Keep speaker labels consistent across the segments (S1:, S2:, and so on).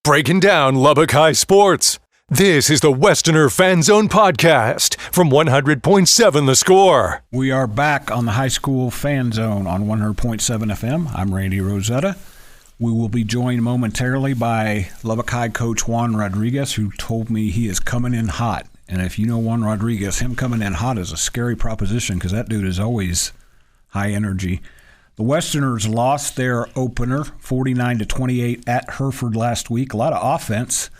S1: breaking down Lubbock High sports. This is the Westerner Fan Zone podcast from 100.7 The Score.
S2: We are back on the High School Fan Zone on 100.7 FM. I'm Randy Rosetta. We will be joined momentarily by Lubbock High coach Juan Rodriguez, who told me he is coming in hot. And if you know Juan Rodriguez, him coming in hot is a scary proposition because that dude is always high energy. The Westerners lost their opener 49-28 at Hereford last week. A lot of offense.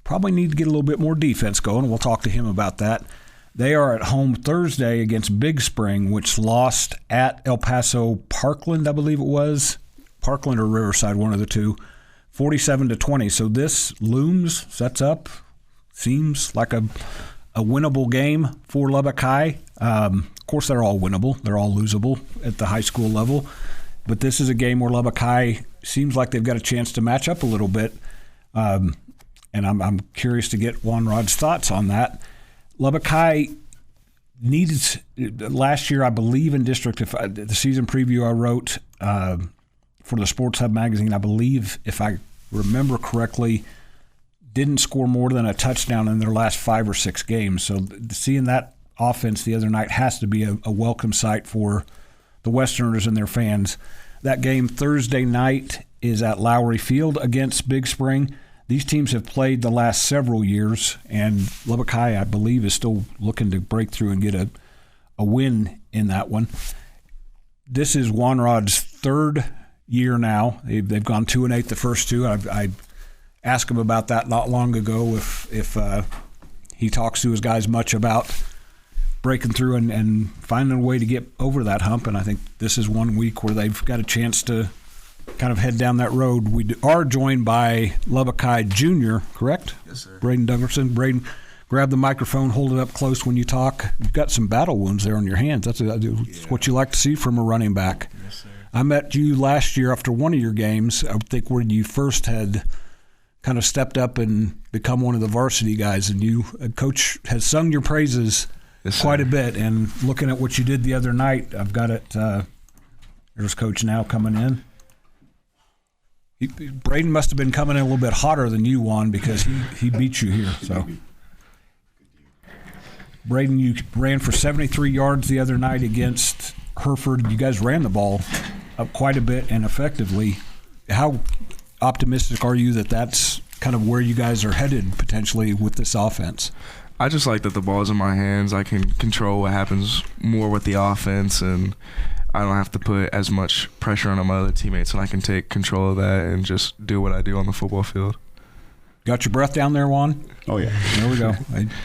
S2: Probably need to get a little bit more defense going. We'll talk to him about that. They are at home Thursday against Big Spring, which lost at El Paso Parkland, I believe it was. Parkland or Riverside, one of the two, 47-20. So this sets up, seems like a winnable game for Lubbock High. Of course, they're all winnable. They're all losable at the high school level. But this is a game where Lubbock High seems like they've got a chance to match up a little bit. And I'm curious to get Juan Rod's thoughts on that. Lubbock High needs last year, I believe, in district. The season preview I wrote for the Sports Hub magazine, I believe, if I remember correctly, didn't score more than a touchdown in their last 5 or 6 games. So seeing that offense the other night has to be a welcome sight for the Westerners and their fans. That game Thursday night is at Lowry Field against Big Spring. These teams have played the last several years, and Lubbock High, I believe, is still looking to break through and get a win in that one. This is Juan Rod's third year now. They've gone 2-8 the first two. I asked him about that not long ago, if he talks to his guys much about breaking through and finding a way to get over that hump, and I think this is one week where they've got a chance to kind of head down that road. We are joined by Lubbock High Junior, correct?
S3: Yes, sir.
S2: Braiden Dunkerson. Braiden, grab the microphone, hold it up close when you talk. You've got some battle wounds there on your hands. That's what you like to see from a running back.
S3: Yes, sir.
S2: I met you last year after one of your games, I think where you first had kind of stepped up and become one of the varsity guys, and Coach has sung your praises quite a bit. And looking at what you did the other night, I've got it. There's Coach now coming in. Braiden must have been coming in a little bit hotter than you, Juan, because he beat you here. So, Braiden, you ran for 73 yards the other night against Hereford. You guys ran the ball up quite a bit and effectively. How optimistic are you that that's kind of where you guys are headed potentially with this offense?
S3: I just like that the ball's in my hands. I can control what happens more with the offense, and I don't have to put as much pressure on my other teammates, and I can take control of that and just do what I do on the football field.
S2: Got your breath down there, Juan?
S4: Oh, yeah.
S2: There we go.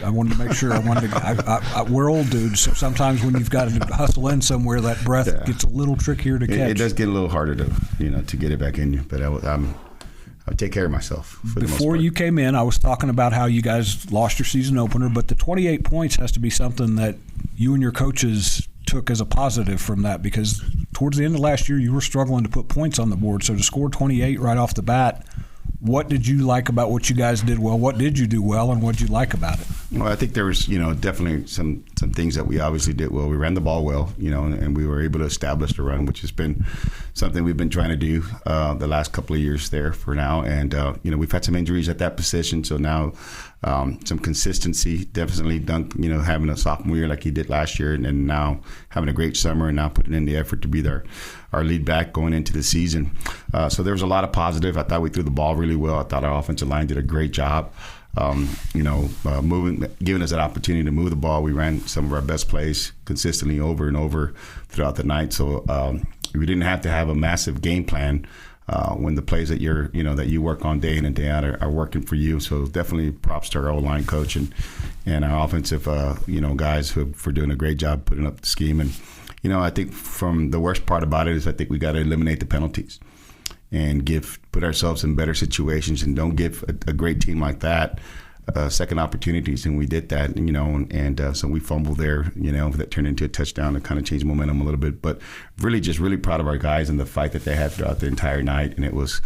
S2: I wanted to make sure. We're old dudes, so sometimes when you've got to hustle in somewhere, that breath gets a little trickier to catch.
S4: It does get a little harder to get it back in you, but I take care of myself.
S2: Before you came in, I was talking about how you guys lost your season opener, but the 28 points has to be something that you and your coaches took as a positive from that, because towards the end of last year you were struggling to put points on the board. So to score 28 right off the bat, what did you like about what you guys did well? What did you do well, and what did you like about it?
S4: Well, I think there was definitely some things that we obviously did well. We ran the ball well, and we were able to establish the run, which has been something we've been trying to do the last couple of years there for now. And we've had some injuries at that position, so now some consistency. Definitely Dunk, having a sophomore year like he did last year, and now having a great summer, and now putting in the effort to be our lead back going into the season. So there was a lot of positive. I thought we threw the ball really well. I thought our offensive line did a great job. Moving, giving us that opportunity to move the ball. We ran some of our best plays consistently over and over throughout the night. So we didn't have to have a massive game plan when the plays that that you work on day in and day out are working for you. So definitely props to our O-line coach and our offensive guys for doing a great job putting up the scheme. And I think from the worst part about it is I think we got to eliminate the penalties and put ourselves in better situations, and don't give a great team like that second opportunities. And we did that, and so we fumbled there, that turned into a touchdown to kind of change momentum a little bit. But really proud of our guys and the fight that they had throughout the entire night, and it was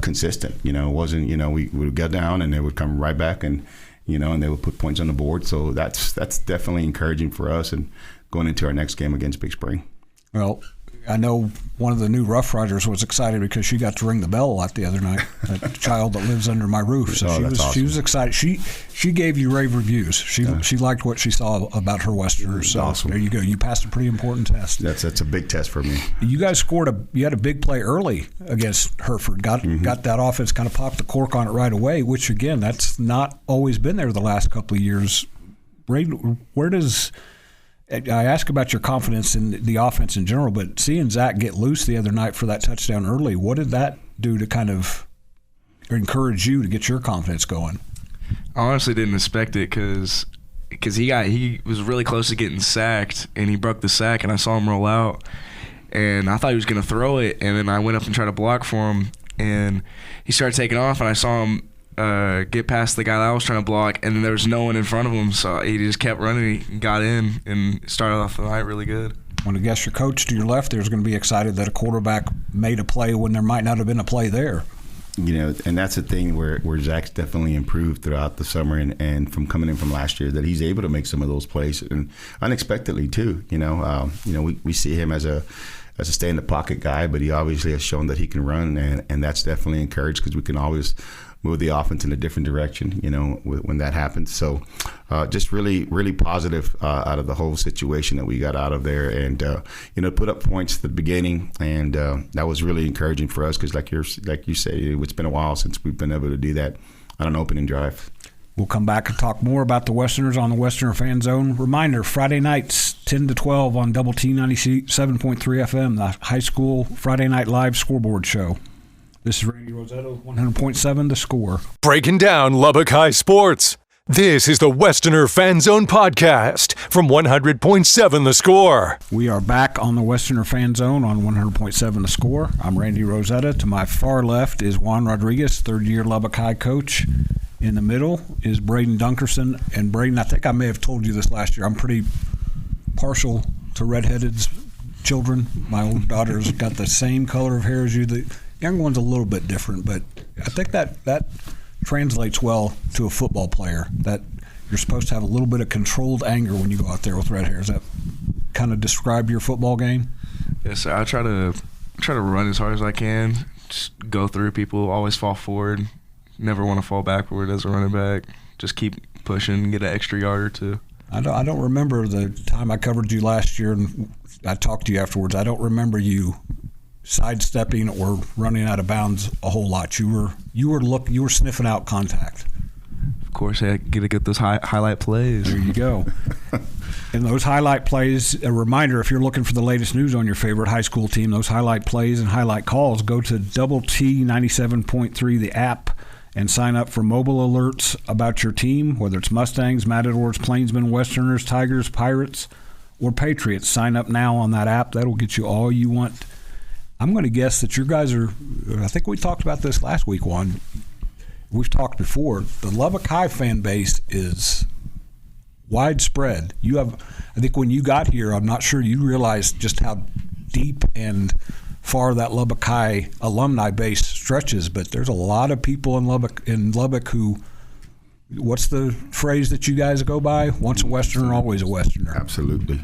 S4: consistent. It wasn't, we would get down and they would come right back, and and they would put points on the board. So that's definitely encouraging for us and going into our next game against Big Spring.
S2: Well, I know one of the new Rough Riders was excited because she got to ring the bell a lot the other night. That child that lives under my roof. So she was excited. She gave you rave reviews. She liked what she saw about her Westerners. So
S4: awesome.
S2: There you go. You passed a pretty important test.
S4: That's a big test for me.
S2: You guys you had a big play early against Hereford. Got that offense, kind of popped the cork on it right away, which again, that's not always been there the last couple of years. Where does I ask about your confidence in the offense in general, but seeing Zach get loose the other night for that touchdown early, what did that do to kind of encourage you to get your confidence going?
S3: I honestly didn't expect it because he was really close to getting sacked, and he broke the sack, and I saw him roll out, and I thought he was going to throw it, and then I went up and tried to block for him, and he started taking off, and I saw him get past the guy that I was trying to block, and then there was no one in front of him, so he just kept running. He got in and started off the night really good.
S2: I want to guess your coach to your left there is going to be excited that a quarterback made a play when there might not have been a play there.
S4: And that's the thing where Zach's definitely improved throughout the summer and from coming in from last year, that he's able to make some of those plays, and unexpectedly too. We see him as a stay in the pocket guy, but he obviously has shown that he can run, and that's definitely encouraged because we can always move the offense in a different direction, when that happens. So just really, really positive out of the whole situation that we got out of there, and put up points at the beginning, and that was really encouraging for us because like you say, it's been a while since we've been able to do that on an opening drive.
S2: We'll come back and talk more about the Westerners on the Westerner Fan Zone. Reminder, Friday nights, 10 to 12 on Double T 97.3 FM, the high school Friday night live scoreboard show. This is Randy Rosetta, 100.7 The Score.
S1: Breaking down Lubbock High sports. This is the Westerner Fan Zone podcast from 100.7 The Score.
S2: We are back on the Westerner Fan Zone on 100.7 The Score. I'm Randy Rosetta. To my far left is Juan Rodriguez, third-year Lubbock High coach. In the middle is Braiden Dunkerson. And Braiden, I think I may have told you this last year, I'm pretty partial to redheaded children. My older daughter's got the same color of hair as you. The young one's a little bit different, but I think that translates well to a football player, that you're supposed to have a little bit of controlled anger when you go out there with red hair. Does that kind of describe your football game?
S3: Yes, sir. I try to run as hard as I can, just go through people, always fall forward, never want to fall backward as a running back, just keep pushing, get an extra yard or two.
S2: I don't remember the time I covered you last year and I talked to you afterwards. I don't remember you sidestepping or running out of bounds a whole lot. You were sniffing out contact.
S3: Of course, I get to get those highlight plays.
S2: There you go. And those highlight plays, a reminder, if you're looking for the latest news on your favorite high school team, those highlight plays and highlight calls, go to Double T 97.3, the app, and sign up for mobile alerts about your team, whether it's Mustangs, Matadors, Plainsmen, Westerners, Tigers, Pirates, or Patriots. Sign up now on that app. That'll get you all you want. I'm going to guess that your guys are, I think we talked about this last week, Juan. We've talked before. The Lubbock High fan base is widespread. I think when you got here, I'm not sure you realized just how deep and far that Lubbock High alumni base stretches, but there's a lot of people in Lubbock who, what's the phrase that you guys go by? Once a Westerner, always a Westerner.
S4: Absolutely.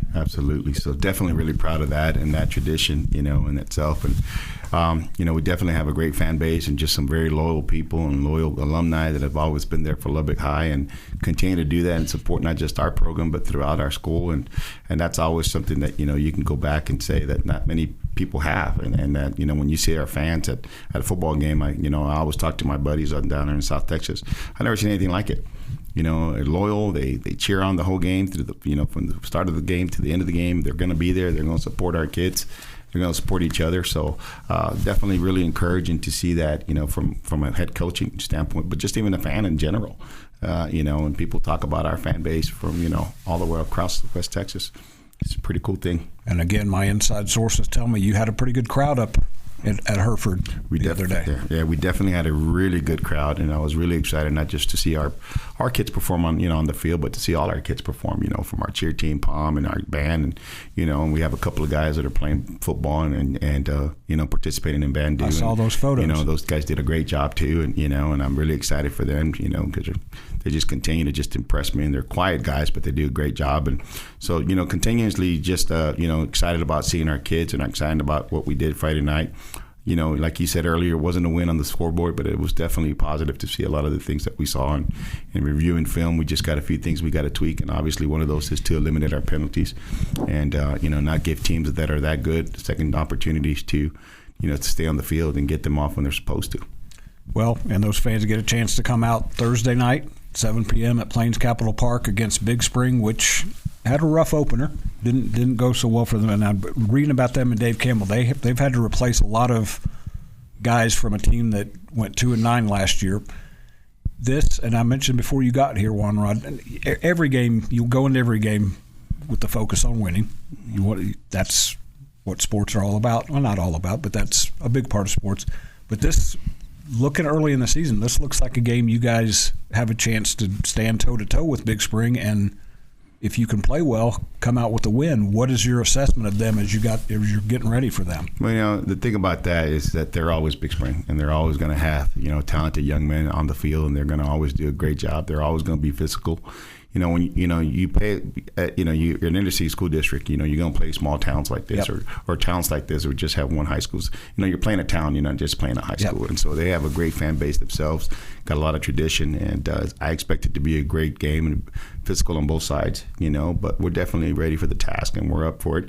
S4: So definitely really proud of that and that tradition, in itself. And, we definitely have a great fan base and just some very loyal people and loyal alumni that have always been there for Lubbock High and continue to do that and support not just our program but throughout our school. And that's always something that, you can go back and say that not many people have. And that, when you see our fans at a football game, I always talk to my buddies down there in South Texas. I've never seen anything like it. They're loyal. They cheer on the whole game through the from the start of the game to the end of the game. They're going to be there. They're going to support our kids. They're going to support each other. So definitely really encouraging to see that, from a head coaching standpoint, but just even a fan in general. And people talk about our fan base from, all the way across West Texas. It's a pretty cool thing. And
S2: again, my inside sources tell me you had a pretty good crowd up at Hereford the other day.
S4: Yeah, we definitely had a really good crowd, and I was really excited not just to see our kids perform on the field, but to see all our kids perform. From our cheer team, POM, and our band, and we have a couple of guys that are playing football and participating in band.
S2: I saw those photos.
S4: Those guys did a great job too, and I'm really excited for them. Because they just continue to just impress me. And they're quiet guys, but they do a great job. And so, continuously just, excited about seeing our kids and excited about what we did Friday night. Like you said earlier, it wasn't a win on the scoreboard, but it was definitely positive to see a lot of the things that we saw. And in reviewing film, we just got a few things we got to tweak. And obviously one of those is to eliminate our penalties and, not give teams that are that good second opportunities to stay on the field and get them off when they're supposed to.
S2: Well, and those fans get a chance to come out Thursday night, 7 p.m. at Plains Capital Park against Big Spring, which had a rough opener. Didn't go so well for them. And I'm reading about them and Dave Campbell. They've had to replace a lot of guys from a team that went 2-9 last year. This, and I mentioned before you got here, Juan Rod, every game, you'll go into every game with the focus on winning. That's what sports are all about. Well, not all about, but that's a big part of sports. But this, looking early in the season, this looks like a game you guys have a chance to stand toe-to-toe with Big Spring, and if you can play well, come out with a win. What is your assessment of them as you're getting ready for them?
S4: Well, the thing about that is that they're always Big Spring, and they're always going to have talented young men on the field, and they're going to always do a great job. They're always going to be physical. When you play, you're an inner-city school district. You're going to play small towns like this,
S2: yep,
S4: or towns like this, or just have one high school. You're playing a town. You're not just playing a high school,
S2: yep,
S4: and so they have a great fan base themselves. Got a lot of tradition, and I expect it to be a great game and physical on both sides. But we're definitely ready for the task, and we're up for it.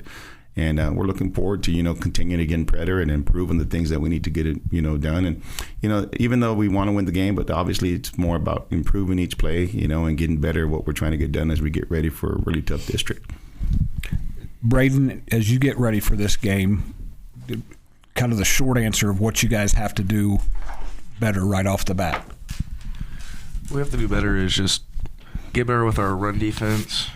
S4: And we're looking forward to, continuing to get better and improving the things that we need to get it, done. And, even though we want to win the game, but obviously it's more about improving each play, and getting better at what we're trying to get done as we get ready for a really tough district.
S2: Braiden, as you get ready for this game, kind of the short answer of what you guys have to do better right off the bat.
S3: We have to do better is just get better with our run defense,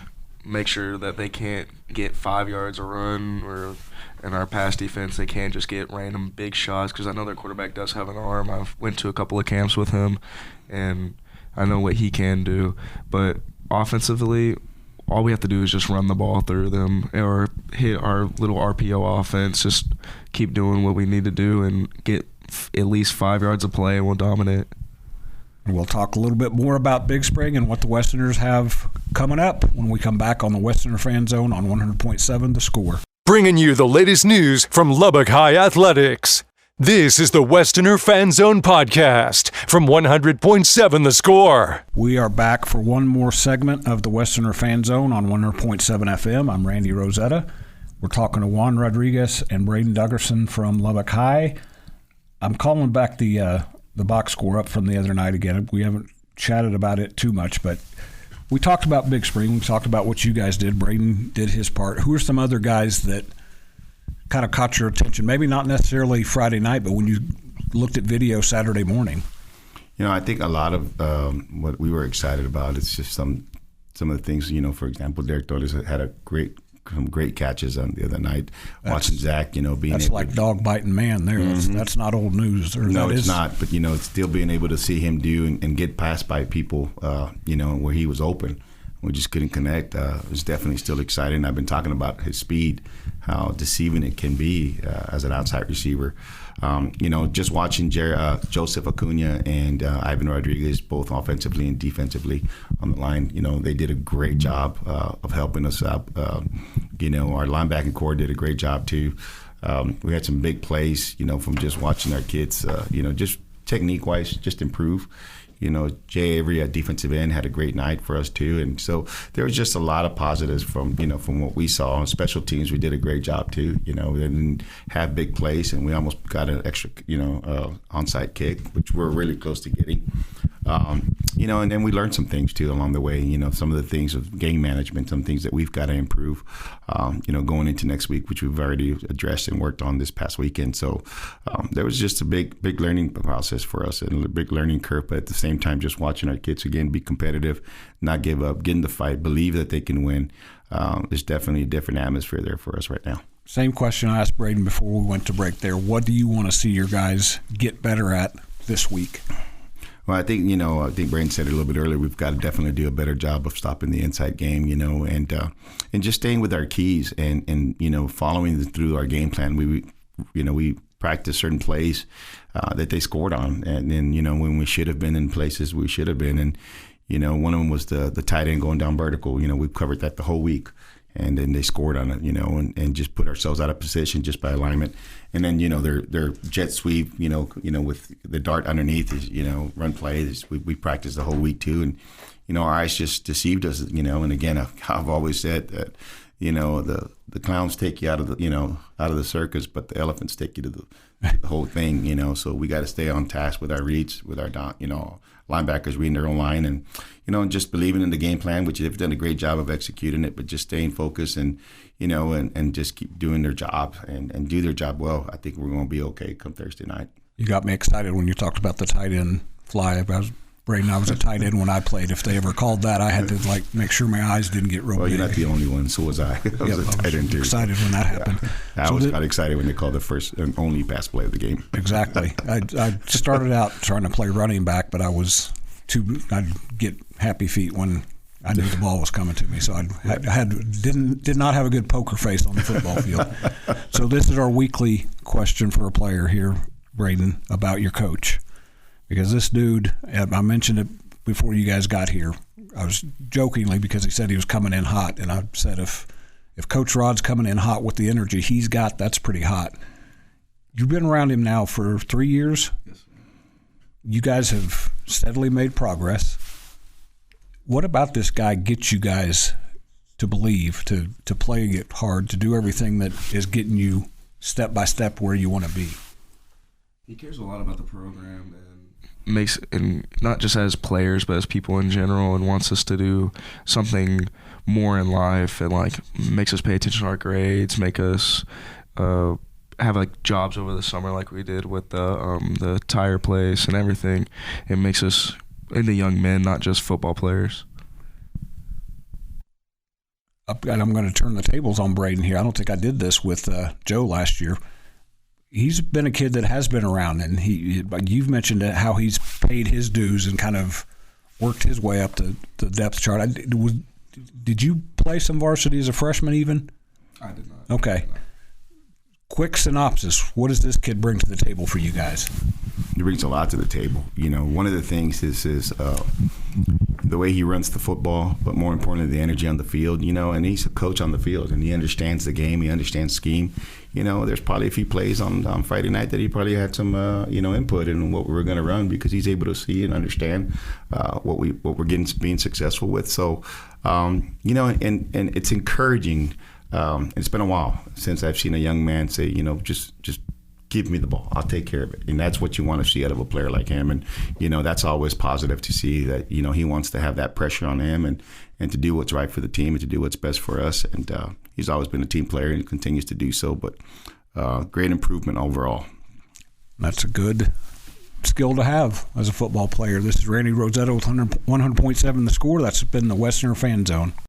S3: make sure that they can't get 5 yards a run, or in our pass defense they can't just get random big shots, because I know their quarterback does have an arm. I've went to a couple of camps with him, and I know what he can do. But offensively, all we have to do is just run the ball through them or hit our little RPO offense, just keep doing what we need to do and get at least 5 yards of play, and we'll dominate.
S2: We'll talk a little bit more about Big Spring and what the Westerners have coming up when we come back on the Westerner Fan Zone on 100.7 The Score.
S1: Bringing you the latest news from Lubbock High Athletics. This is the Westerner Fan Zone podcast from 100.7 The Score.
S2: We are back for one more segment of the Westerner Fan Zone on 100.7 FM. I'm Randy Rosetta. We're talking to Juan Rodriguez and Braiden Dunkerson from Lubbock High. I'm calling back the box score up from the other night again. We haven't chatted about it too much, but we talked about Big Spring. We talked about what you guys did. Braiden did his part. Who are some other guys that kind of caught your attention? Maybe not necessarily Friday night, but when you looked at video Saturday morning.
S4: I think a lot of what we were excited about is just some of the things. For example, Derek Torres had some great catches on the other night. Watching Zach, being
S2: that's
S4: able
S2: like dog biting man there. Mm-hmm. That's not old news.
S4: No, it's not. But still being able to see him do and get passed by people, where he was open, we just couldn't connect. It's definitely still exciting. I've been talking about his speed, how deceiving it can be as an outside receiver. Just watching Joseph Acuna and Ivan Rodriguez, both offensively and defensively on the line, they did a great job of helping us out. Our linebacking core did a great job too. We had some big plays, from just watching our kids, just technique-wise, just improve. Jay Avery at defensive end had a great night for us too, and so there was just a lot of positives from what we saw. On special teams, we did a great job too. We didn't have big plays, and we almost got an extra, onside kick, which we're really close to getting. And then we learned some things too along the way. Some of the things of game management, some things that we've got to improve. Going into next week, which we've already addressed and worked on this past weekend. So there was just a big learning process for us and a big learning curve. But at the same time, just watching our kids again be competitive, not give up, get in the fight, believe that they can win. There's definitely a different atmosphere there for us right now.
S2: Same question I asked Braiden before we went to break there. What do you want to see your guys get better at this week?
S4: Well, I think Braiden said it a little bit earlier. We've got to definitely do a better job of stopping the inside game, and just staying with our keys and following through our game plan. We practice certain plays that they scored on, and then when we should have been in places we should have been, and One of them was the tight end going down vertical. We've covered that the whole week. And then they scored on it, and just put ourselves out of position just by alignment. And then, their jet sweep, with the dart underneath is, run play. We practiced the whole week too. And, our eyes just deceived us, and again, I've always said that, the clowns take you out of the circus, but the elephants take you to the whole thing, so we got to stay on task with our reads, with our, linebackers reading their own line, and just believing in the game plan, which they've done a great job of executing it, but just staying focused and and just keep doing their job and do their job well. I think we're going to be okay come Thursday night.
S2: You got me excited when you talked about the tight end fly. I was a tight end when I played. If they ever called that, I had to make sure my eyes didn't get real big.
S4: Well, you're not the only one. So was I. I was a tight end too.
S2: Excited when that happened.
S4: Yeah. I got excited when they called the first and only pass play of the game.
S2: Exactly. I started out trying to play running back, but I'd get happy feet when I knew the ball was coming to me. So did not have a good poker face on the football field. So this is our weekly question for a player here, Braiden, about your coach. Because this dude, I mentioned it before you guys got here. I was jokingly, because he said he was coming in hot, and I said if Coach Rod's coming in hot with the energy he's got, that's pretty hot. You've been around him now for 3 years.
S3: Yes, sir.
S2: You guys have steadily made progress. What about this guy gets you guys to believe, to play it hard, to do everything that is getting you step by step where you want to be?
S3: He cares a lot about the program and not just as players, but as people in general, and wants us to do something more in life, and makes us pay attention to our grades, make us have jobs over the summer like we did with the tire place and everything. It makes us into young men, not just football players.
S2: And I'm going to turn the tables on Braiden here. I don't think I did this with Joe last year. He's been a kid that has been around, and you've mentioned how he's paid his dues and kind of worked his way up the depth chart. Did you play some varsity as a freshman even?
S3: I did not.
S2: Okay. Quick synopsis. What does this kid bring to the table for you guys?
S4: He brings a lot to the table. One of the things is the way he runs the football, but more importantly, the energy on the field, and he's a coach on the field, and he understands the game, he understands scheme. There's probably a few plays on Friday night that he probably had some, input in what we were going to run, because he's able to see and understand what we're being successful with. So, and it's encouraging. It's been a while since I've seen a young man say, just give me the ball, I'll take care of it. And that's what you want to see out of a player like him. And, that's always positive to see that, he wants to have that pressure on him and to do what's right for the team and to do what's best for us. And he's always been a team player and continues to do so. But great improvement overall.
S2: That's a good skill to have as a football player. This is Randy Rosetta with 100.7 The Score. That's been the Westerner Fan Zone.